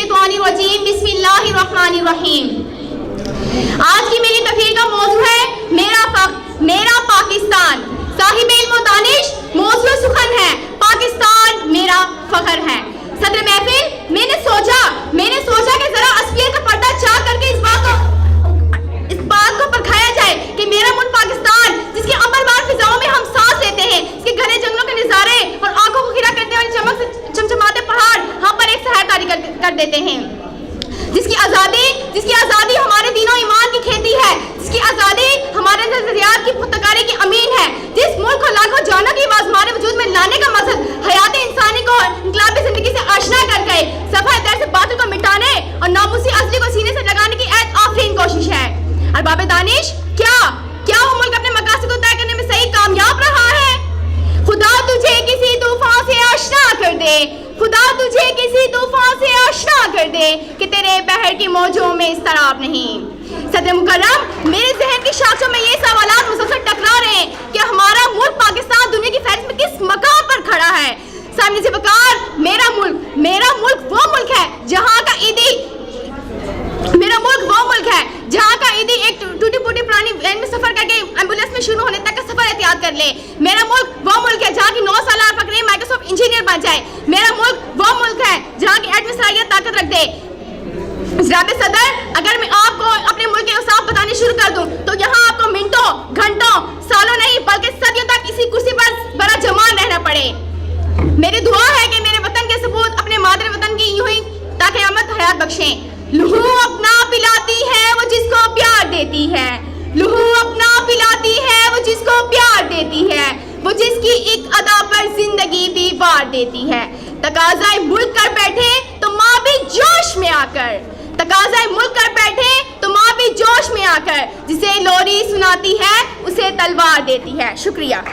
मिनश्शैतानिर्रजीम बिस्मिल्लाहिर्रहमानिर्रहीम। आज की मेरी तकरीर का मौजू है मेरा पाकिस्तान। साहिब इल्म व दानिश मौजू सुखन है, पाकिस्तान मेरा फख्र है। सदर महफिल, मैंने सोचा कि जरा असलियत का पर्दा चाक करके इस बात को परखाया जाए कि मेरा मुल्क पाकिस्तान, जिसकी अमरवार फिजाओं में हम सांस लेते हैं, इसके घने जंगलों के नज़ारे और आंखों को खिरा करते हुए चमचमाते पहाड़ हम पर एक सहर तारी कर देते हैं, जिसकी आज़ादी हमारे दीनों ईमान की खेती है, जिसकी आज़ादी हमारे नजरियात की पुख्तकारी की अमीन है, जिस मुल्क को लाखों जानों की आवाज़ हमारे वजूद में लाने का मकसद हयात इंसानी को इनकलाबी जिंदगी से आशना कर गए, सफा दर से बातिल को मिटाने और नामुसी असली को सीने से लगाने की आफरीन कोशिश है। अरबाब दानिश, क्या वो मुल्क अपने मकासद को तय करने में सही कामयाब रहा है? खुदा तुझे किसी तूफान से आशना कर दे, खुदा तुझे किसी तूफान से आशना कर दे कि तेरे बहर की मौजों में इस्तराब नहीं। सदर मुकर्रम, मेरे जहन की शाखों में ये सवालात मुसलसल टकरा रहे हैं कि हमारा मुल्क पाकिस्तान दुनिया की फहरिस्त में किस मकाम पर खड़ा है। सामने से बकार, मेरा मुल्क वो मुल्क है जहाँ का ईदी एक टूटी फूटी पुरानी वैन में सफर करके एम्बुलेंस में शुरू होने तक का सफर एहतियात कर ले। मेरा मुल्क वो मुल्क है जहाँ की 9 साल फकरे माइक्रोसॉफ्ट इंजीनियर बन जाए। मेरा मुल्क वो मुल्क है जहाँ की एडमिनिस्ट्रेटिव ताकत रख दे। जनाब सदर, अगर मैं आपको अपने मुल्क के औसाफ बताने शुरू कर दूं तो यहाँ आपको मिनटों, घंटों, सालों नहीं बल्कि सदियों तक इसी कुर्सी पर बड़ा जमान रहना पड़े। मेरी दुआ है कि मेरे वतन के सबूत अपने मादर वतन की यूं ही ताक़यामत हयात बख्शें। लहू अपना पिलाती है वो जिसको प्यार देती है, लहू अपना पिलाती है वो जिसको प्यार देती है, वो जिसकी एक अदा पर जिंदगी भी वार देती है। तकाज़ाए मुल्क कर बैठे तो माँ भी जोश में आकर, तकाज़ाए मुल्क कर बैठे तो माँ भी जोश में आकर जिसे लोरी सुनाती है उसे तलवार देती है। शुक्रिया।